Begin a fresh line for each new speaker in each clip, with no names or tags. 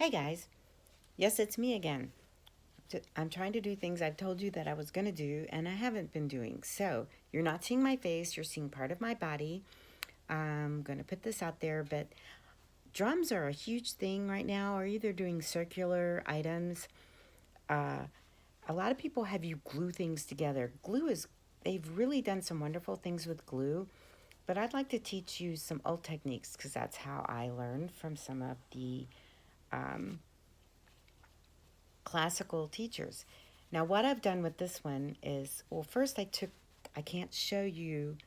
Hey guys, yes, it's me again. I'm trying to do things I've told you that I was going to do and I haven't been doing. So, you're not seeing my face, you're seeing part of my body. I'm going to put this out there, but drums are a huge thing right now, or either doing circular items. Uh, a lot of people have you glue things together. They've really done some wonderful things with glue, but I'd like to teach you some old techniques because that's how I learned from some of the um, classical teachers. Now, what I've done with this one is, well, first I can't show you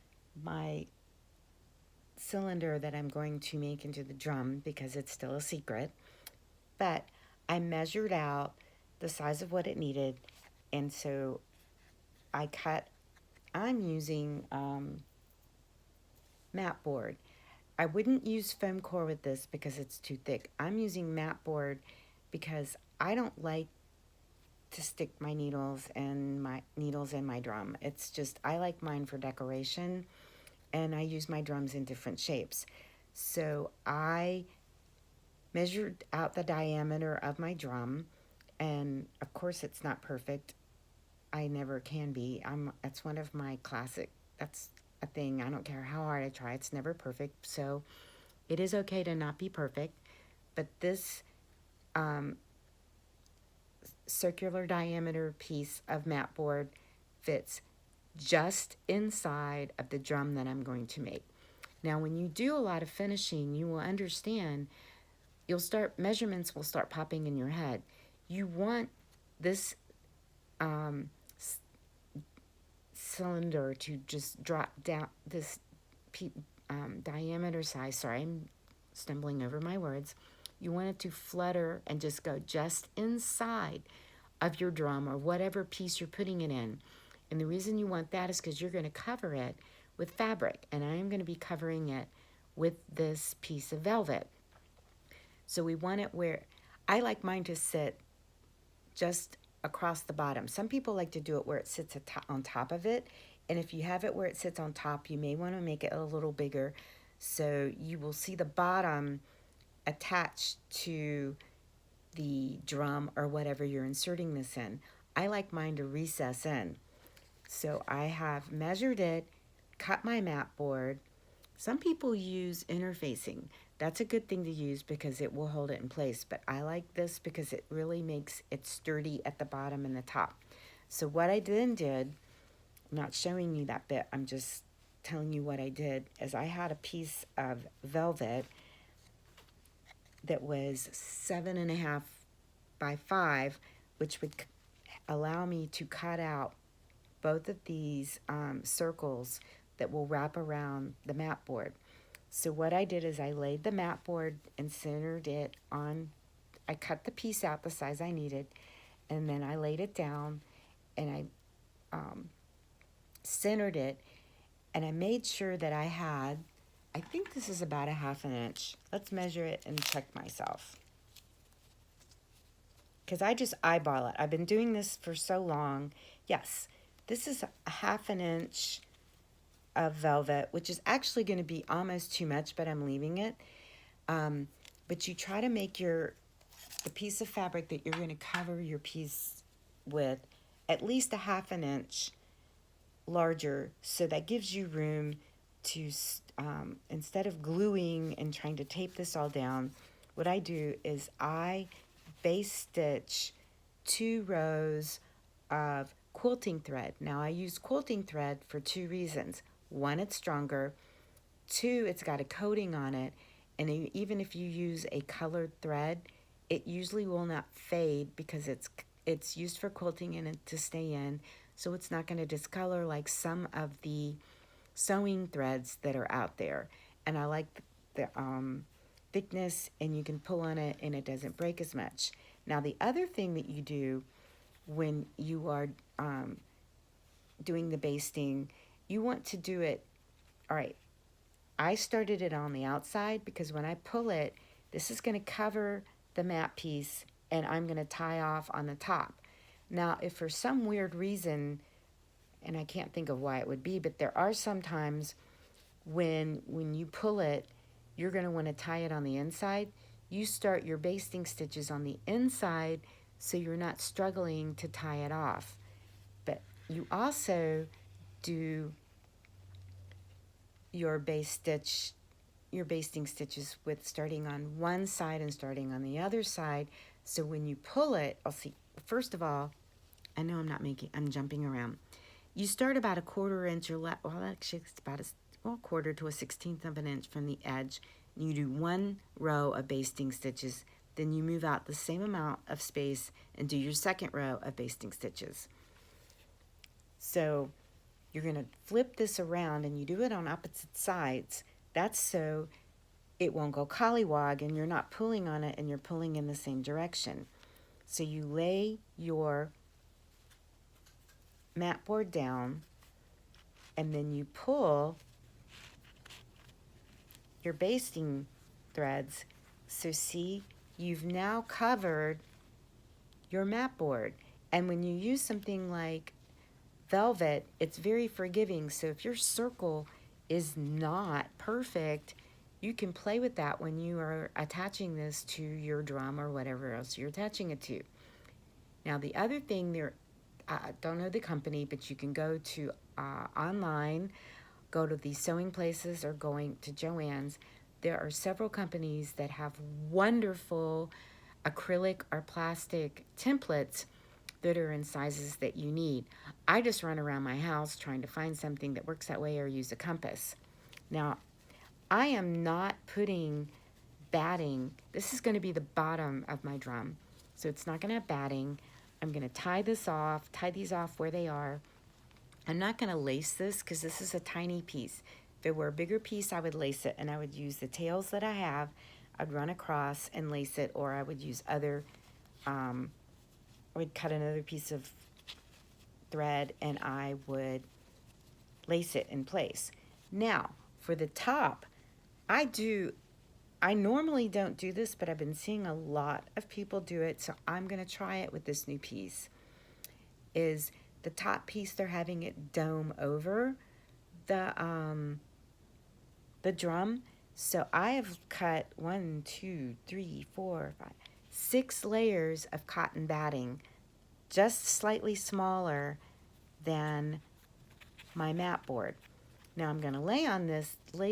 my cylinder that I'm going to make into the drum because it's still a secret, but I measured out the size of what it needed, and so I cut, I'm using mat board. I wouldn't use foam core with this because it's too thick. I'm using mat board because I don't like to stick my needles in my drum. It's just I like mine for decoration and I use my drums in different shapes. So I measured out the diameter of my drum, and of course it's not perfect. I never can be. That's one of my classic. That's a thing. I don't care how hard I try. It's never perfect. So it is okay to not be perfect, but this um, circular diameter piece of mat board fits just inside of the drum that I'm going to make. Now, when you do a lot of finishing, you will understand, measurements will start popping in your head. You want this um, cylinder to just drop down this diameter size. Sorry, I'm stumbling over my words. You want it to flutter and just go just inside of your drum or whatever piece you're putting it in. And the reason you want that is because you're going to cover it with fabric, and I am going to be covering it with this piece of velvet. So we want it where I like mine to sit just across the bottom. Some people like to do it where it sits on top of it, and if you have it where it sits on top, you may want to make it a little bigger so you will see the bottom attached to the drum or whatever you're inserting this in. I like mine to recess in. So I have measured it, cut my mat board. Some people use interfacing. That's a good thing to use because it will hold it in place. But I like this because it really makes it sturdy at the bottom and the top. So what I then did, I'm not showing you that bit, I'm just telling you what I did, is I had a piece of velvet that was 7.5 by 5, which would allow me to cut out both of these circles that will wrap around the mat board. So what I did is I laid the mat board and centered it on, I cut the piece out the size I needed, and then I laid it down and I centered it, and I made sure that I think this is about a 1/2 inch. Let's measure it and check myself, because I just eyeball it. I've been doing this for so long. Yes, this is a 1/2 inch of velvet, which is actually going to be almost too much, but I'm leaving it. But you try to make the piece of fabric that you're going to cover your piece with at least a 1/2 inch larger, so that gives you room to, instead of gluing and trying to tape this all down, what I do is I base stitch 2 rows of quilting thread. Now I use quilting thread for 2 reasons. One, it's stronger. 2, it's got a coating on it, and even if you use a colored thread, it usually will not fade because it's used for quilting and it to stay in, so it's not going to discolor like some of the sewing threads that are out there. And I like the thickness, and you can pull on it and it doesn't break as much. Now the other thing that you do when you are doing the basting, you want to do it, all right, I started it on the outside because when I pull it, this is going to cover the mat piece and I'm going to tie off on the top. Now, if for some weird reason, and I can't think of why it would be, but there are some times when you pull it, you're going to want to tie it on the inside. you start your basting stitches on the inside so you're not struggling to tie it off. But you also do your your basting stitches with starting on one side and starting on the other side. So when you pull it, I'll see, first of all, I know I'm jumping around. You start about a 1/4 inch or well, actually it's about a quarter to a 1/16 of an inch from the edge. You do one row of basting stitches, then you move out the same amount of space and do your second row of basting stitches. So you're going to flip this around and you do it on opposite sides. That's so it won't go collywog and you're not pulling on it and you're pulling in the same direction. So you lay your mat board down and then you pull your basting threads. So see, you've now covered your mat board. And when you use something like velvet, it's very forgiving. So if your circle is not perfect, you can play with that when you are attaching this to your drum or whatever else you're attaching it to. Now the other thing, I don't know the company, but you can go to online, go to these sewing places or going to Joann's. There are several companies that have wonderful acrylic or plastic templates that are in sizes that you need. I just run around my house trying to find something that works that way or use a compass. Now, I am not putting batting. This is going to be the bottom of my drum, so it's not going to have batting. I'm going to tie these off where they are. I'm not going to lace this because this is a tiny piece. If it were a bigger piece, I would lace it, and I would use the tails that I have. I'd run across and lace it, or I would use I would cut another piece of thread and I would lace it in place. Now, for the top, I normally don't do this, but I've been seeing a lot of people do it, so I'm going to try it with this new piece. Is the top piece, they're having it dome over the drum. So I have cut 1, 2, 3, 4, 5, 6 layers of cotton batting, just slightly smaller than my mat board. Now I'm going to lay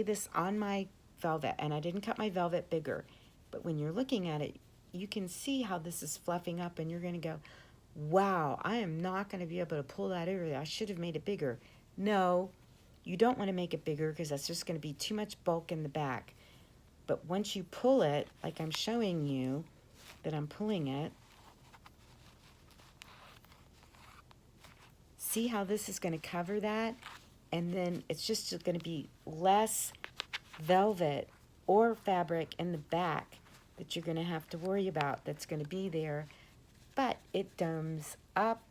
this on my velvet, and I didn't cut my velvet bigger, but when you're looking at it, you can see how this is fluffing up, and you're going to go, wow, I am not going to be able to pull that over there. I should have made it bigger. No, you don't want to make it bigger because that's just going to be too much bulk in the back. But once you pull it, like I'm showing you that I'm pulling it, see how this is going to cover that? And then it's just going to be less velvet or fabric in the back that you're going to have to worry about that's going to be there. But it domes up.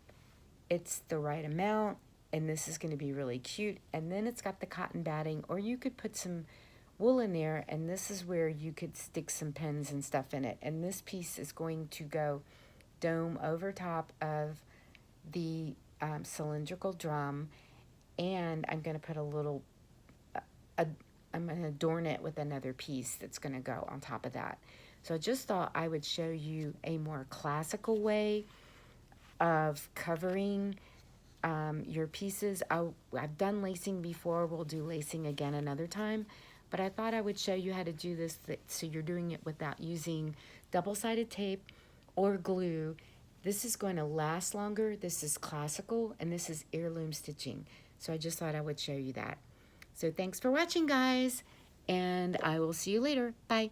It's the right amount. And this is going to be really cute. And then it's got the cotton batting, or you could put some wool in there, and this is where you could stick some pins and stuff in it. And this piece is going to go dome over top of the cylindrical drum, and I'm going to put I'm going to adorn it with another piece that's going to go on top of that. So I just thought I would show you a more classical way of covering your pieces. I've done lacing before. We'll do lacing again another time. But I thought I would show you how to do this so you're doing it without using double-sided tape or glue. This is going to last longer. This is classical, and this is heirloom stitching. So I just thought I would show you that. So thanks for watching, guys, and I will see you later. Bye.